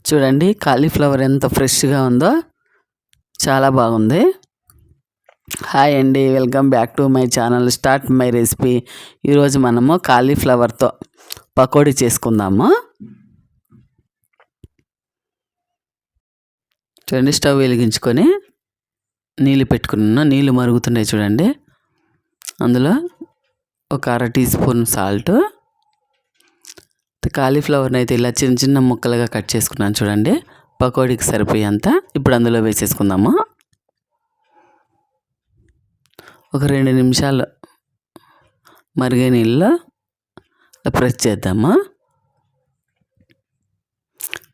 చూడండి కాలీఫ్లవర్ ఎంత ఫ్రెష్గా ఉందో, చాలా బాగుంది. హాయ్ అండి, welcome back to my channel start my recipe. ఈరోజు మనము కాలీఫ్లవర్తో పకోడీ చేసుకుందాము. చూడండి, స్టవ్ వెలిగించుకొని నీళ్ళు పెట్టుకున్నాను. నీళ్ళు మరుగుతున్నాయి చూడండి. అందులో ఒక 1/2 టీ స్పూన్ సాల్ట్, కాలీఫ్లవర్ని అయితే ఇలా చిన్న చిన్న ముక్కలుగా కట్ చేసుకున్నాను చూడండి, పకోడీకి సరిపోయేంత. ఇప్పుడు అందులో వేసేసుకుందాము. ఒక 2 నిమిషాలు మరిగే నీళ్ళలో ప్రెస్ చేద్దాము.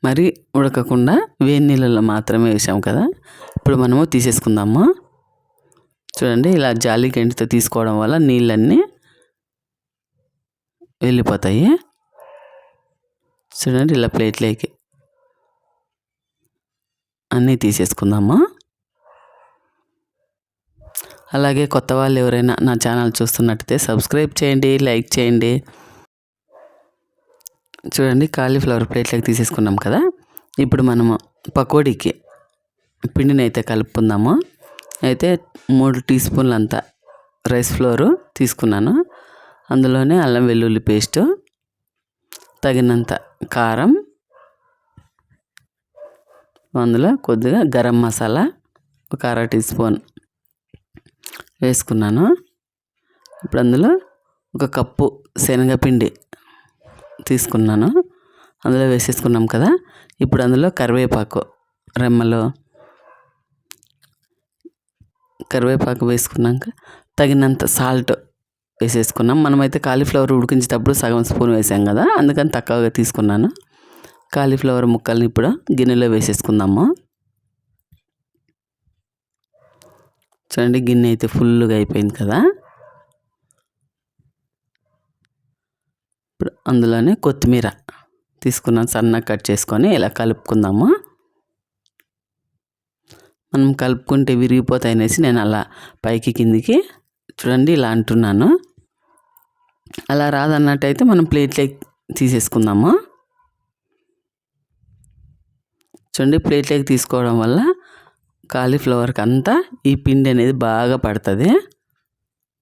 మరి ఉడకకుండా వేడి నీళ్ళలో మాత్రమే వేసాము కదా, ఇప్పుడు మనము తీసేసుకుందాము. చూడండి, ఇలా జాలి గంటితో తీసుకోవడం వల్ల నీళ్ళన్నీ వెళ్ళిపోతాయి. చూడండి, ఇలా ప్లేట్లోకి అన్నీ తీసేసుకుందాము. అలాగే కొత్త వాళ్ళు ఎవరైనా నా ఛానల్ చూస్తున్నట్టయితే సబ్స్క్రైబ్ చేయండి, లైక్ చేయండి. చూడండి, కాలీఫ్లవర్ ప్లేట్లోకి తీసేసుకున్నాం కదా. ఇప్పుడు మనము పకోడీకి పిండిని అయితే కలుపుకుందాము. అయితే 3 టీ స్పూన్లు అంతా రైస్ ఫ్లోరు తీసుకున్నాను. అందులోనే అల్లం వెల్లుల్లి పేస్టు, తగినంత కారం, అందులో కొద్దిగా గరం మసాలా ఒక 1/2 టీ స్పూన్ వేసుకున్నాను. ఇప్పుడు అందులో 1 కప్పు శనగపిండి తీసుకున్నాను, అందులో వేసేసుకున్నాం కదా. ఇప్పుడు అందులో కరివేపాకు రెమ్మలు, కరివేపాకు వేసుకున్నాక తగినంత సాల్ట్ వేసేసుకున్నాం. మనమైతే కాలీఫ్లవర్ ఉడికించేటప్పుడు సగం స్పూన్ వేసాం కదా, అందుకని తక్కువగా తీసుకున్నాను. కాలీఫ్లవర్ ముక్కల్ని ఇప్పుడు గిన్నెలో వేసేసుకుందాము. చూడండి, గిన్నె అయితే ఫుల్గా అయిపోయింది కదా. ఇప్పుడు అందులోనే కొత్తిమీర తీసుకున్నాను, సన్నగా కట్ చేసుకొని ఇలా కలుపుకుందాము. మనం కలుపుకుంటే విరిగిపోతాయి అనేసి నేను అలా పైకి కిందికి చూడండి ఇలా అంటున్నాను. అలా రాదన్నట్టయితే మనం ప్లేట్లోకి తీసేసుకుందాము. చూడండి, ప్లేట్లోకి తీసుకోవడం వల్ల కాలీఫ్లవర్కి అంతా ఈ పిండి అనేది బాగా పడుతుంది,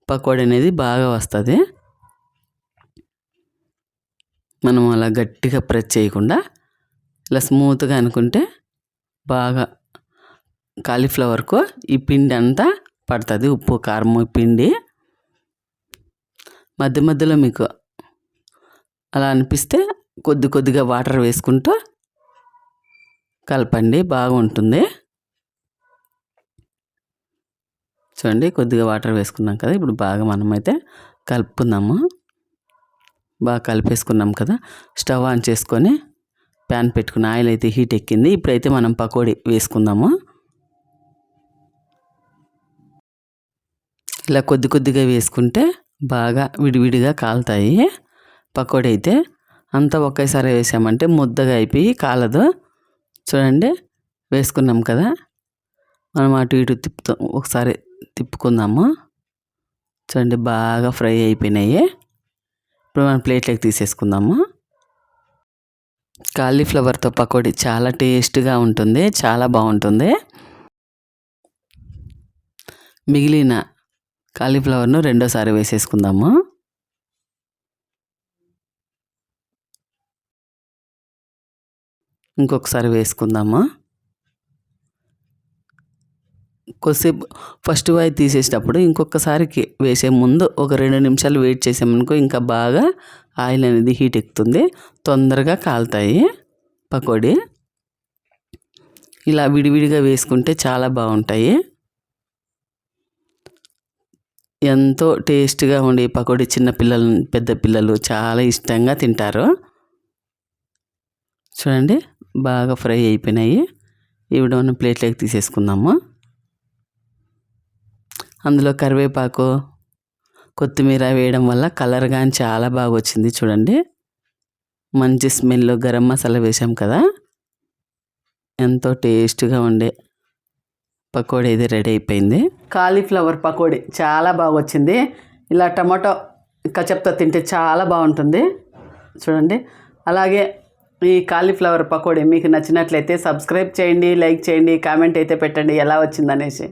పకోడీ అనేది బాగా వస్తుంది. మనం అలా గట్టిగా ప్రెస్ చేయకుండా ఇలా స్మూత్గా అనుకుంటే బాగా కాలీఫ్లవర్కు ఈ పిండి అంతా పడుతుంది. ఉప్పు కారం పిండి మధ్య మధ్యలో మీకు అలా అనిపిస్తే కొద్ది కొద్దిగా వాటర్ వేసుకుంటూ కలపండి, బాగుంటుంది. చూడండి, కొద్దిగా వాటర్ వేసుకున్నాం కదా. ఇప్పుడు బాగా మనమైతే కలుపుకుందాము. బాగా కలిపేసుకున్నాం కదా. స్టవ్ ఆన్ చేసుకొని ప్యాన్ పెట్టుకుని ఆయిల్ అయితే హీట్ ఎక్కింది. ఇప్పుడైతే మనం పకోడీ వేసుకుందాము. ఇలా కొద్ది కొద్దిగా వేసుకుంటే బాగా విడివిడిగా కాలుతాయి. పకోడీ అయితే అంతా ఒకేసారి వేసామంటే ముద్దగా అయిపోయి కాలదు. చూడండి, వేసుకున్నాం కదా, మనం అటు ఇటు ఒకసారి తిప్పుకుందాము. చూడండి, బాగా ఫ్రై అయిపోయినాయి. ఇప్పుడు మనం ప్లేట్లోకి తీసేసుకుందాము. కాలీఫ్లవర్తో పకోడీ చాలా టేస్ట్గా ఉంటుంది, చాలా బాగుంటుంది. మిగిలిన కాలీఫ్లవర్ను రెండోసారి వేసేసుకుందాము. ఇంకొకసారి వేసుకుందాము. కొద్దిసేపు ఫస్ట్ వాయి తీసేసేటప్పుడు ఇంకొకసారికి వేసే ముందు ఒక 2 నిమిషాలు వెయిట్ చేసామనుకో ఇంకా బాగా ఆయిల్ అనేది హీట్ ఎక్కుతుంది, తొందరగా కాలుతాయి పకోడీ. ఇలా విడివిడిగా వేసుకుంటే చాలా బాగుంటాయి. ఎంతో టేస్ట్గా ఉండే పకోడీ చిన్న పిల్లలు పెద్ద పిల్లలు చాలా ఇష్టంగా తింటారు. చూడండి, బాగా ఫ్రై అయిపోయినాయి. ఇవి మనం ప్లేట్లోకి తీసేసుకుందాము. అందులో కరివేపాకు కొత్తిమీర వేయడం వల్ల కలర్ కానీ చాలా బాగా వచ్చింది. చూడండి, మంచి స్మెల్. గరం మసాలా వేసాం కదా, ఎంతో టేస్ట్గా ఉండే పకోడీ ఇది రెడీ అయిపోయింది. కాలీఫ్లవర్ పకోడీ చాలా బాగా వచ్చింది. ఇలా టమాటో కచప్తో తింటే చాలా బాగుంటుంది. చూడండి, అలాగే ఈ కాలీఫ్లవర్ పకోడీ మీకు నచ్చినట్లయితే సబ్స్క్రైబ్ చేయండి, లైక్ చేయండి, కామెంట్ అయితే పెట్టండి ఎలా వచ్చిందనేసి.